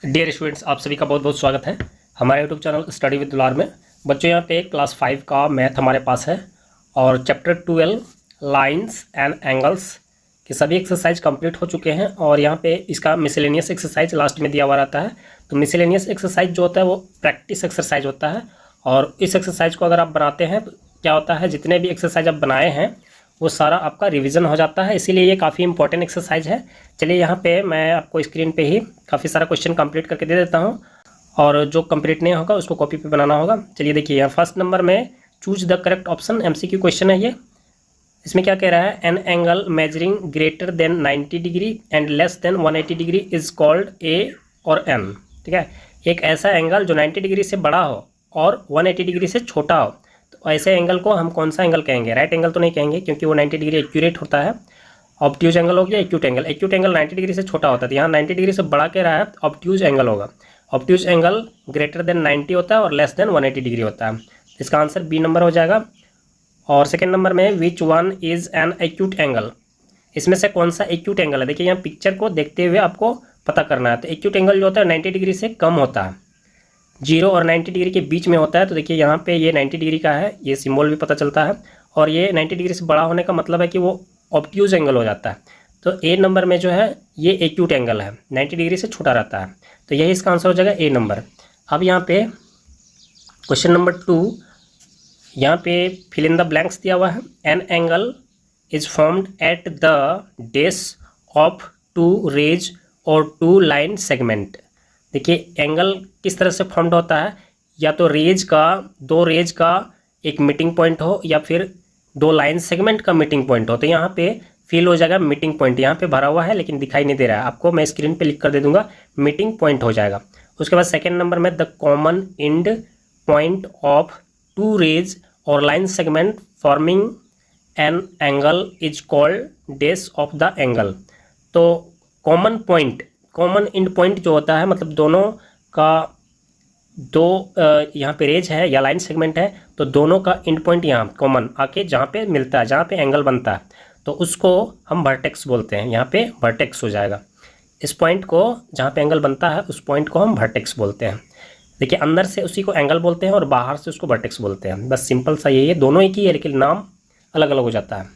Dear students, आप सभी का बहुत बहुत स्वागत है हमारे यूट्यूब चैनल स्टडी विद दुलार में। बच्चों, यहाँ पे क्लास 5 का मैथ हमारे पास है और चैप्टर 12 लाइंस एंड एंगल्स के सभी एक्सरसाइज कंप्लीट हो चुके हैं। और यहाँ पे इसका मिसलेनियस एक्सरसाइज लास्ट में दिया हुआ रहता है। तो मिसलेनियस एक्सरसाइज जो होता है वो प्रैक्टिस एक्सरसाइज होता है और इस एक्सरसाइज को अगर आप बनाते हैं तो क्या होता है, जितने भी एक्सरसाइज आप बनाए हैं वो सारा आपका रिवीजन हो जाता है, इसीलिए ये काफ़ी इंपॉर्टेंट एक्सरसाइज है। चलिए यहाँ पे मैं आपको स्क्रीन पे ही काफ़ी सारा क्वेश्चन कंप्लीट करके दे देता हूँ और जो कंप्लीट नहीं होगा उसको कॉपी पे बनाना होगा। चलिए देखिए, यहाँ फर्स्ट नंबर में choose the correct option, MCQ question है ये। इसमें क्या कह रहा है, an angle measuring greater than 90 degree and less than 180 degree is called a और एन। ठीक है, एक ऐसा एंगल जो 90 डिग्री से बड़ा हो और 180 डिग्री से छोटा हो, तो ऐसे एंगल को हम कौन सा एंगल कहेंगे? राइट एंगल तो नहीं कहेंगे क्योंकि वो 90 डिग्री एक्यूरेट होता है। ऑब्ट्यूज एंगल हो गया acute angle. Acute angle 90 degree से छोटा होता है, तो यहाँ 90 डिग्री से बड़ा कह रहा है, ऑब्ट्यूज एंगल होगा। ऑब्ट्यूज एंगल ग्रेटर देन 90 होता है और लेस देन 180 डिग्री होता है। इसका आंसर बी नंबर हो जाएगा। और सेकेंड नंबर में which one is an acute angle, इसमें से कौन सा एक्यूट एंगल है? देखिए, यहाँ पिक्चर को देखते हुए आपको पता करना है। तो एक्यूट एंगल जो होता है 90 डिग्री से कम होता है, 0 और 90 डिग्री के बीच में होता है। तो देखिए यहाँ पे ये 90 डिग्री का है, ये सिंबल भी पता चलता है। और ये 90 डिग्री से बड़ा होने का मतलब है कि वो ऑब्ट्यूज एंगल हो जाता है। तो ए नंबर में जो है ये एक्यूट एंगल है, 90 डिग्री से छोटा रहता है, तो यही इसका आंसर हो जाएगा ए नंबर। अब यहाँ पे क्वेश्चन नंबर 2, यहाँ पे फिल इन द ब्लैंक्स दिया हुआ है। An angle is formed at the base of 2 rays और 2 लाइन सेगमेंट। देखिए, एंगल किस तरह से फॉर्म्ड होता है, या तो दो रेज का एक मीटिंग पॉइंट हो या फिर 2 लाइन सेगमेंट का मीटिंग पॉइंट हो। तो यहाँ पे फिल हो जाएगा मीटिंग पॉइंट, यहाँ पे भरा हुआ है लेकिन दिखाई नहीं दे रहा है आपको, मैं स्क्रीन पे लिख कर दे दूंगा, मीटिंग पॉइंट हो जाएगा। उसके बाद सेकेंड नंबर में the common end point of 2 rays और line segment forming an angle is called base of the angle. तो कॉमन एंड पॉइंट जो होता है, मतलब दोनों का यहाँ पे रेज है या लाइन सेगमेंट है, तो दोनों का एंड पॉइंट यहाँ कॉमन आके जहाँ पे मिलता है, जहाँ पे एंगल बनता है, तो उसको हम वर्टेक्स बोलते हैं। यहाँ पे वर्टेक्स हो जाएगा। इस पॉइंट को जहाँ पे एंगल बनता है उस पॉइंट को हम वर्टेक्स बोलते हैं। देखिए, अंदर से उसी को एंगल बोलते हैं और बाहर से उसको वर्टेक्स बोलते हैं। बस सिंपल सा यही है, दोनों एक ही है लेकिन नाम अलग अलग हो जाता है।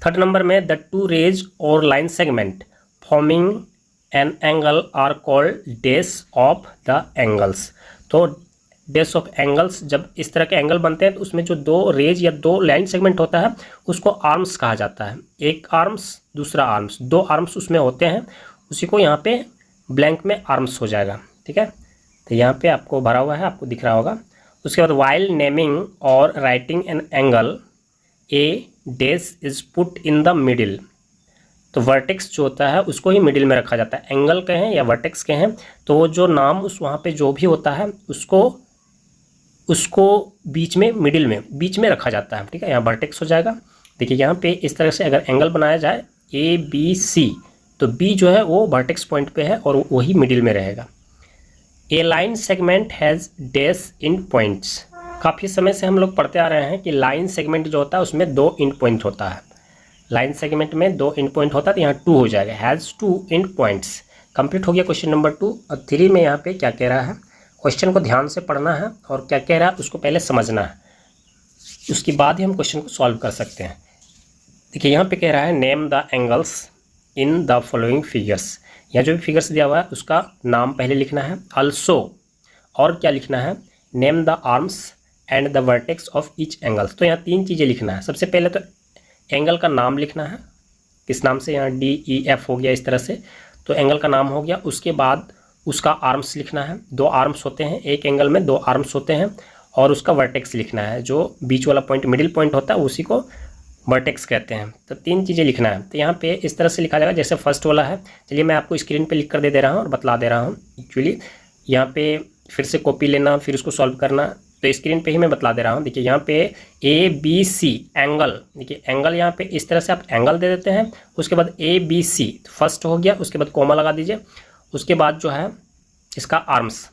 थर्ड नंबर में द 2 रेज और line segment forming an angle are called base of the angles. तो बेस ऑफ एंगल्स, जब इस तरह के एंगल बनते हैं तो उसमें जो 2 रेज या 2 लाइन सेगमेंट होता है उसको आर्म्स कहा जाता है। एक आर्म्स दूसरा आर्म्स, 2 आर्म्स उसमें होते हैं, उसी को यहाँ पे ब्लैंक में आर्म्स हो जाएगा। ठीक है, तो यहाँ पे आपको भरा हुआ है, आपको दिख रहा होगा। उसके बाद वाइल नेमिंग और writing an angle a dash is put in the middle. तो वर्टेक्स जो होता है उसको ही मिडिल में रखा जाता है। एंगल कहें या वर्टेक्स कहें, तो वो जो नाम उस वहाँ पे जो भी होता है उसको बीच में, मिडिल में, बीच में रखा जाता है। ठीक है, यहाँ वर्टेक्स हो जाएगा। देखिए, यहाँ पे इस तरह से अगर एंगल बनाया जाए ABC, तो B जो है वो वर्टेक्स पॉइंट पे है और वही मिडिल में रहेगा। A line segment has dash end points. काफ़ी समय से हम लोग पढ़ते आ रहे हैं कि लाइन सेगमेंट जो होता है उसमें 2 एंड पॉइंट होता है। लाइन सेगमेंट में 2 एंड पॉइंट होता है, तो यहाँ 2 हो जाएगा, हैज़ 2 एंड पॉइंट्स। कंप्लीट हो गया क्वेश्चन नंबर 2। और 3 में यहाँ पे क्या कह रहा है, क्वेश्चन को ध्यान से पढ़ना है और क्या कह रहा है उसको पहले समझना है, उसके बाद ही हम क्वेश्चन को सॉल्व कर सकते हैं। देखिए, यहाँ पे कह रहा है name the angles in the following figures. यहाँ जो भी फिगर्स दिया हुआ है उसका नाम पहले लिखना है। ऑल्सो, और क्या लिखना है, name the arms and the vertex of each angles. तो यहाँ 3 चीज़ें लिखना है। सबसे पहले तो एंगल का नाम लिखना है, किस नाम से, यहाँ DEF हो गया इस तरह से, तो एंगल का नाम हो गया। उसके बाद उसका आर्म्स लिखना है, 2 आर्म्स होते हैं, एक एंगल में 2 आर्म्स होते हैं। और उसका वर्टेक्स लिखना है, जो बीच वाला पॉइंट मिडिल पॉइंट होता है उसी को वर्टेक्स कहते हैं। तो 3 चीज़ें लिखना है। तो यहाँ पे इस तरह से लिखा जाएगा जैसे फर्स्ट वाला है। चलिए मैं आपको स्क्रीन पे लिख कर दे रहा हूँ और बतला दे रहा हूँ। एक्चुअली यहाँ पे फिर से कॉपी लेना, फिर उसको सॉल्व करना, तो स्क्रीन पे ही मैं बतला दे रहा हूँ। देखिए, यहाँ पे ABC एंगल, देखिए एंगल यहाँ पे इस तरह से आप एंगल दे देते हैं। उसके बाद ABC फर्स्ट हो गया, उसके बाद कॉमा लगा दीजिए। उसके बाद जो है इसका आर्म्स,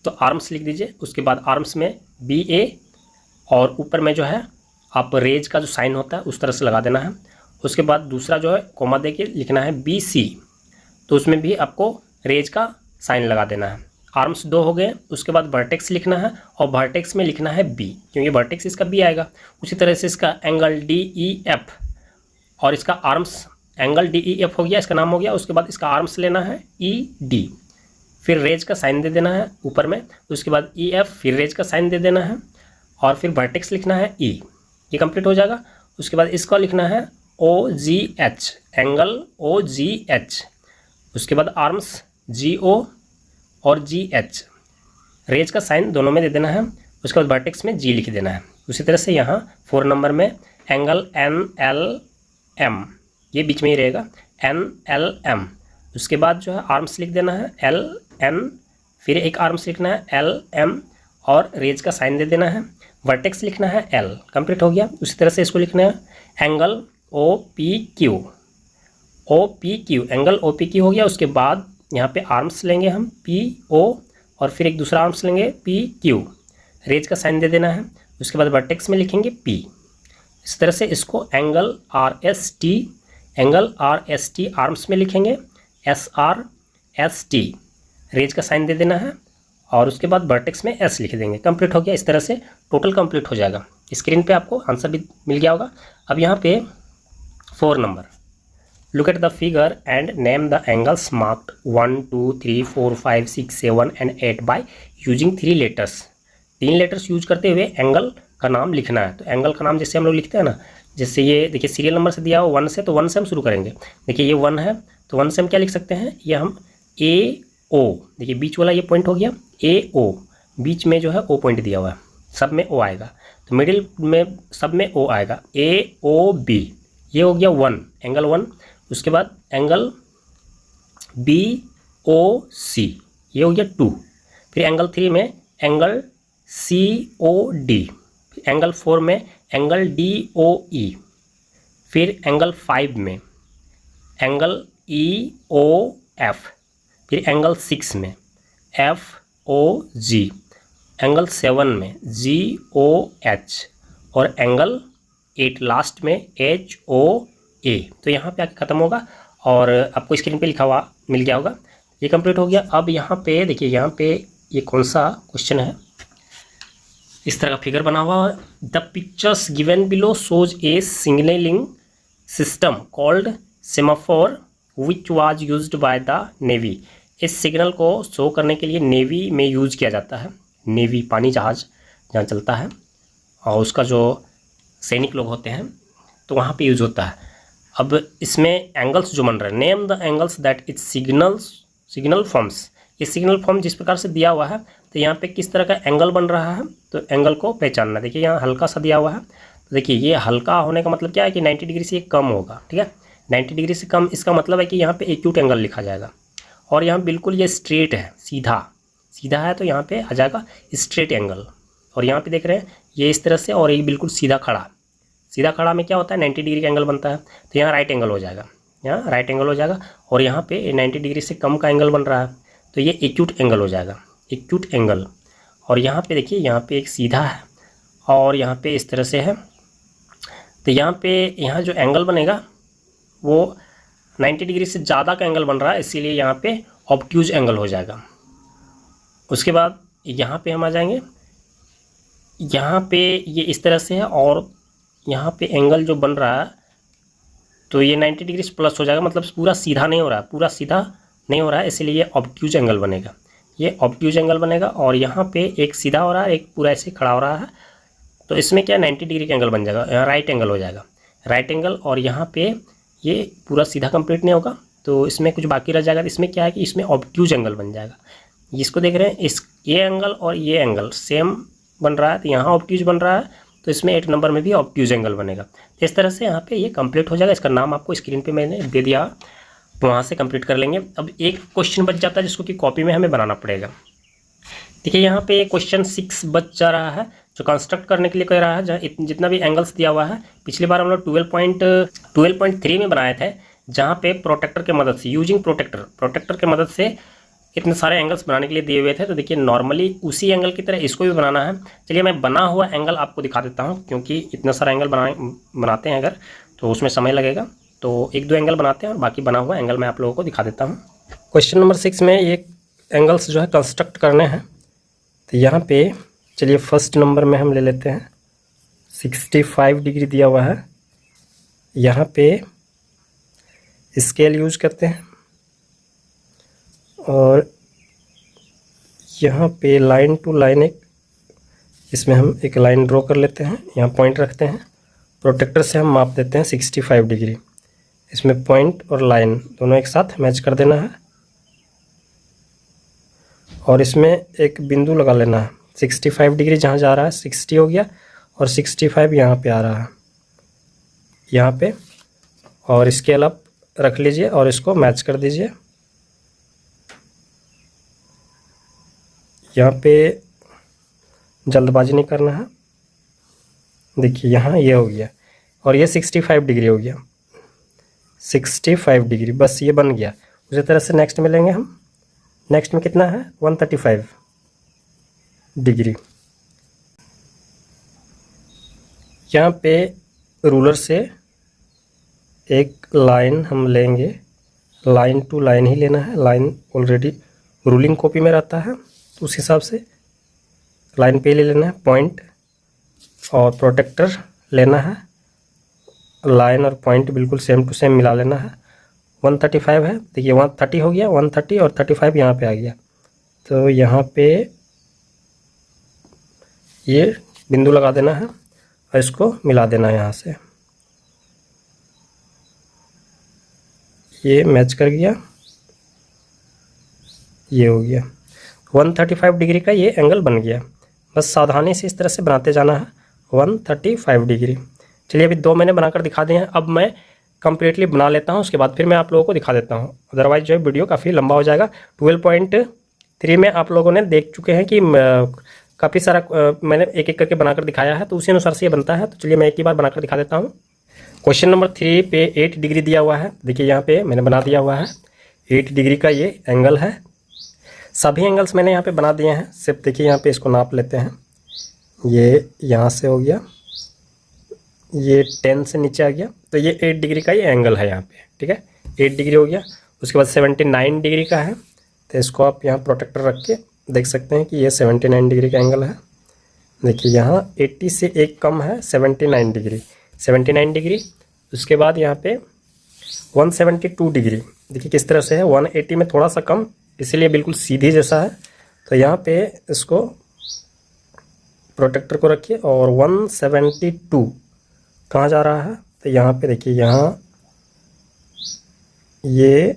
तो आर्म्स लिख दीजिए। उसके बाद आर्म्स में BA और ऊपर में जो है आप रेज का जो साइन होता है उस तरह से लगा देना है। उसके बाद दूसरा जो है कॉमा दे के लिखना है BC, तो उसमें भी आपको रेज का साइन लगा देना है। आर्म्स 2 हो गए, उसके बाद वर्टेक्स लिखना है और वर्टेक्स में लिखना है बी, क्योंकि वर्टेक्स इसका बी आएगा। उसी तरह से इसका एंगल DEF और इसका आर्म्स एंगल DEF हो गया, इसका नाम हो गया। उसके बाद इसका आर्म्स लेना है ED, फिर रेज का साइन दे देना है ऊपर में। उसके बाद EF, फिर रेज का साइन दे देना है और फिर वर्टेक्स लिखना है E। ये कंप्लीट हो जाएगा। उसके बाद इसका लिखना है OGH, एंगल OGH। उसके बाद आर्म्स GO और GH, रेज का साइन दोनों में दे देना है। उसके बाद वर्टेक्स में G लिख देना है। उसी तरह से यहाँ 4 नंबर में एंगल NLM, ये बीच में ही रहेगा, NLM। उसके बाद जो है आर्म्स लिख देना है LN, फिर एक आर्म्स लिखना है LM और रेज का साइन दे देना है। वर्टेक्स लिखना है L, कंप्लीट हो गया। उसी तरह से इसको लिखना है एंगल OPQ, एंगल OPQ हो गया। उसके बाद यहाँ पे आर्म्स लेंगे हम PO और फिर एक दूसरा आर्म्स लेंगे PQ, रेज का साइन दे देना है। उसके बाद वर्टेक्स में लिखेंगे P। इस तरह से इसको एंगल RST आर्म्स में लिखेंगे SRST, रेज का साइन दे देना है और उसके बाद वर्टेक्स में S लिख देंगे। कंप्लीट हो गया। इस तरह से टोटल कंप्लीट हो जाएगा। स्क्रीन पे आपको आंसर भी मिल गया होगा। अब यहाँ पे 4 number, look at the figure and name the angles marked 1 2 3 4 5 6 7 and 8 by using 3 letters. 3 letters use करते हुए एंगल का नाम लिखना है। तो एंगल का नाम जैसे हम लोग लिखते हैं ना, जैसे ये देखिए सीरियल नंबर से दिया हो 1 से, तो 1 से हम शुरू करेंगे। देखिए ये 1 है तो 1 से हम क्या लिख सकते हैं, ये हम AO, देखिए बीच वाला ये पॉइंट हो गया AO, बीच में जो है O पॉइंट दिया हुआ है, सब में O आएगा, तो मिडिल में सब में O आएगा, AOB, ये हो गया 1, एंगल 1। उसके बाद एंगल BOC, ये हो गया 2। फिर एंगल 3 में एंगल COD, एंगल 4 में एंगल DOE, फिर एंगल 5 में एंगल EOF, फिर एंगल 6 में FOG, एंगल 7 में GOH और एंगल 8 लास्ट में HOA। तो यहाँ पे आके ख़त्म होगा और आपको स्क्रीन पे लिखा हुआ मिल गया होगा। ये कंप्लीट हो गया। अब यहाँ पे देखिए, यहाँ पे ये कौन सा क्वेश्चन है, इस तरह का फिगर बना हुआ है। The pictures given below shows A signalling system called semaphore which was used by the navy. इस सिग्नल को शो करने के लिए नेवी में यूज किया जाता है। नेवी पानी जहाज जहाँ चलता है और उसका जो सैनिक लोग होते हैं तो वहाँ पे यूज होता है। अब इसमें एंगल्स जो बन रहे हैं, name the angles that it's signal forms. ये सिग्नल फॉर्म जिस प्रकार से दिया हुआ है तो यहाँ पे किस तरह का एंगल बन रहा है, तो एंगल को पहचानना। देखिए यहाँ हल्का सा दिया हुआ है, तो देखिए ये हल्का होने का मतलब क्या है कि 90 डिग्री से ये कम होगा, ठीक है। 90 डिग्री से कम, इसका मतलब है कि यहाँ पे एक्यूट एंगल लिखा जाएगा। और यहाँ बिल्कुल ये स्ट्रेट है, सीधा है, तो यहाँ पे आ जाएगा स्ट्रेट एंगल। और यहाँ पे देख रहे हैं ये इस तरह से, और ये बिल्कुल सीधा खड़ा में क्या होता है 90 डिग्री का एंगल बनता है, तो यहाँ राइट एंगल हो जाएगा, यहाँ राइट एंगल हो जाएगा। और यहाँ पे 90 डिग्री से कम का एंगल बन रहा है तो ये एक्यूट एंगल हो जाएगा, एक्यूट एंगल। और यहाँ पे देखिए, यहाँ पे एक सीधा है और यहाँ पे इस तरह से है, तो यहाँ जो एंगल बनेगा वो 90 डिग्री से ज़्यादा का एंगल बन रहा है, इसीलिए यहाँ पे ऑब्ट्यूज एंगल हो जाएगा। उसके बाद यहाँ पे हम आ जाएंगे, यहाँ पे ये इस तरह से है और यहाँ पे एंगल जो बन रहा है तो ये 90 डिग्री से प्लस हो जाएगा, मतलब पूरा सीधा नहीं हो रहा है, इसलिए ये ऑब्ट्यूज एंगल बनेगा, ये ऑब्ट्यूज एंगल बनेगा। और यहाँ पे एक सीधा हो रहा है, एक पूरा ऐसे खड़ा हो रहा है, तो इसमें क्या 90 डिग्री का एंगल बन जाएगा, यहाँ राइट एंगल हो जाएगा, राइट एंगल। और यहाँ पे ये पूरा सीधा कंप्लीट नहीं होगा तो इसमें कुछ बाकी रह जाएगा, इसमें क्या है कि इसमें ऑब्ट्यूज एंगल बन जाएगा। जिसको देख रहे हैं ये एंगल और ये एंगल सेम बन रहा है, तो यहाँ ऑब्ट्यूज बन रहा है, तो इसमें 8 नंबर में भी ऑब्ट्यूज एंगल बनेगा। तो इस तरह से यहाँ पे ये कंप्लीट हो जाएगा। इसका नाम आपको स्क्रीन पे मैंने दे दिया, तो वहाँ से कंप्लीट कर लेंगे। अब एक क्वेश्चन बच जाता है जिसको कि कॉपी में हमें बनाना पड़ेगा। देखिए यहाँ पे क्वेश्चन 6 बच जा रहा है, जो कंस्ट्रक्ट करने के लिए कह रहा है, जहाँ जितना भी एंगल्स दिया हुआ है। पिछली बार हम लोग 12.3 में बनाए थे, जहाँ पे प्रोटेक्टर के मदद से, यूजिंग प्रोटेक्टर के मदद से इतने सारे एंगल्स बनाने के लिए दिए हुए थे। तो देखिए नॉर्मली उसी एंगल की तरह इसको भी बनाना है। चलिए मैं बना हुआ एंगल आपको दिखा देता हूँ, क्योंकि इतना सारा एंगल बनाते हैं अगर तो उसमें समय लगेगा, तो 1-2 एंगल बनाते हैं और बाकी बना हुआ एंगल मैं आप लोगों को दिखा देता हूँ। क्वेश्चन नंबर 6 में ये एंगल्स जो है कंस्ट्रक्ट करने हैं। तो यहाँ पे चलिए फर्स्ट नंबर में हम ले लेते हैं 65 डिग्री दिया हुआ है। यहाँ पे स्केल यूज करते हैं और यहाँ पे लाइन टू लाइन इसमें हम एक लाइन ड्रॉ कर लेते हैं। यहाँ पॉइंट रखते हैं, प्रोटेक्टर से हम माप देते हैं 65 डिग्री। इसमें पॉइंट और लाइन दोनों एक साथ मैच कर देना है और इसमें एक बिंदु लगा लेना है। 65 डिग्री जहाँ जा रहा है 60 हो गया और 65 यहाँ पे आ रहा है, यहाँ पे, और स्केल अप रख लीजिए और इसको मैच कर दीजिए। यहाँ पे जल्दबाजी नहीं करना है। देखिए यहाँ ये हो गया और ये 65 डिग्री हो गया, 65 डिग्री, बस ये बन गया। उसी तरह से नेक्स्ट में लेंगे हम। नेक्स्ट में कितना है 135 डिग्री। यहाँ पे रूलर से एक लाइन हम लेंगे, लाइन टू लाइन ही लेना है। लाइन ऑलरेडी रूलिंग कॉपी में रहता है तो उस हिसाब से लाइन पे ले लेना है। पॉइंट और प्रोटेक्टर लेना है, लाइन और पॉइंट बिल्कुल सेम टू सेम मिला लेना है। 135 है, देखिए 130 हो गया, 130 और 35 यहाँ पे आ गया। तो यहाँ पे ये बिंदु लगा देना है और इसको मिला देना है। यहाँ से ये मैच कर गया, ये हो गया 135 डिग्री का ये एंगल बन गया। बस सावधानी से इस तरह से बनाते जाना है 135 डिग्री। चलिए अभी दो मैंने बनाकर दिखा दिए हैं, अब मैं कम्प्लीटली बना लेता हूँ, उसके बाद फिर मैं आप लोगों को दिखा देता हूँ, अदरवाइज जो है वीडियो काफ़ी लंबा हो जाएगा। 12.3 में आप लोगों ने देख चुके हैं कि काफ़ी सारा मैंने एक एक करके बनाकर दिखाया है, तो उसी अनुसार से ये बनता है। तो चलिए मैं एक ही बार बनाकर दिखा देता हूँ। क्वेश्चन नंबर 3 पे 8 डिग्री दिया हुआ है। देखिए यहाँ पे मैंने बना दिया हुआ है 8 डिग्री का ये एंगल है। सभी एंगल्स मैंने यहाँ पे बना दिए हैं, सिर्फ देखिए यहाँ पे इसको नाप लेते हैं। ये यहाँ से हो गया, ये 10 से नीचे आ गया, तो ये 8 डिग्री का ये एंगल है यहाँ पे, ठीक है। 8 डिग्री हो गया। उसके बाद 79 डिग्री का है, तो इसको आप यहाँ प्रोटेक्टर रख के देख सकते हैं कि ये 79 डिग्री का एंगल है। देखिए यहाँ 80 से एक कम है 79 डिग्री, 79 डिग्री। उसके बाद यहाँ पे 172 डिग्री, देखिए किस तरह से है, 180 में थोड़ा सा कम, इसीलिए बिल्कुल सीधी जैसा है। तो यहाँ पे इसको प्रोटेक्टर को रखिए और 172 कहाँ जा रहा है, तो यहाँ पे देखिए, यहाँ ये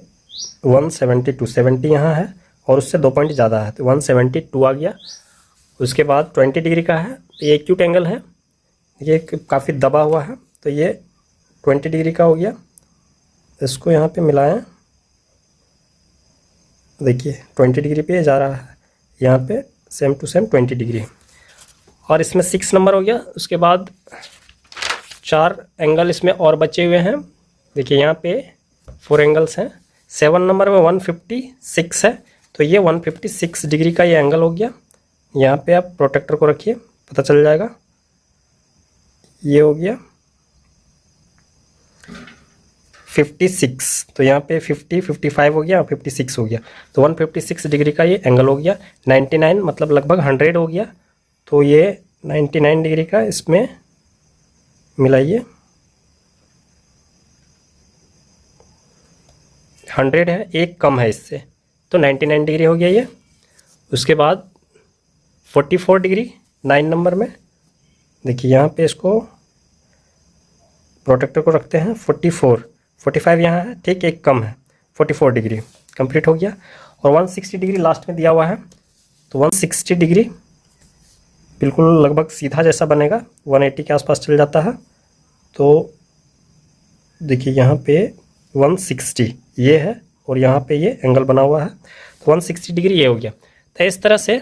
172, 70 यहाँ है और उससे 2 पॉइंट ज़्यादा है, तो 172 आ गया। उसके बाद 20 डिग्री का है, ये एक्यूट एंगल है, ये काफ़ी दबा हुआ है, तो ये 20 डिग्री का हो गया। इसको यहाँ पे मिलाएं, देखिए 20 डिग्री पे जा रहा है, यहाँ पे सेम टू सेम 20 डिग्री, और इसमें 6 नंबर हो गया। उसके बाद 4 एंगल इसमें और बचे हुए हैं। देखिए यहाँ पे 4 एंगल्स हैं। 7 नंबर में 156 है, तो ये 156 डिग्री का ये एंगल हो गया। यहाँ पे आप प्रोटेक्टर को रखिए, पता चल जाएगा। ये हो गया 56, तो यहाँ पे 50, 55 हो गया, 56 हो गया, तो 156 डिग्री का ये एंगल हो गया। 99 मतलब लगभग 100 हो गया, तो ये 99 डिग्री का इसमें मिलाइए। 100 है, एक कम है इससे, तो 99 डिग्री हो गया ये। उसके बाद 44 डिग्री 9 नंबर में, देखिए यहाँ पे इसको प्रोटेक्टर को रखते हैं। 45 यहाँ है, ठीक, एक कम है, 44 डिग्री कंप्लीट हो गया। और 160 डिग्री लास्ट में दिया हुआ है, तो 160 डिग्री बिल्कुल लगभग सीधा जैसा बनेगा, 180 के आसपास चल जाता है। तो देखिए यहाँ पे 160 ये है और यहाँ पे ये एंगल बना हुआ है, तो 160 डिग्री ये हो गया। तो इस तरह से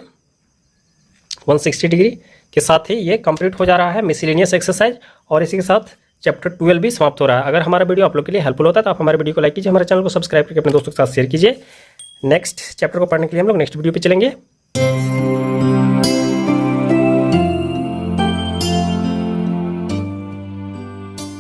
160 डिग्री के साथ ही ये कंप्लीट हो जा रहा है मिसलेनियस एक्सरसाइज, और इसी के साथ चैप्टर 12 भी समाप्त हो रहा है। अगर हमारा वीडियो आप लोग के लिए हेल्पफुल होता है तो आप हमारे वीडियो को लाइक कीजिए, हमारे चैनल को सब्सक्राइब करके अपने दोस्तों के साथ शेयर कीजिए। नेक्स्ट चैप्टर को पढ़ने के लिए हम लोग नेक्स्ट वीडियो पे चलेंगे।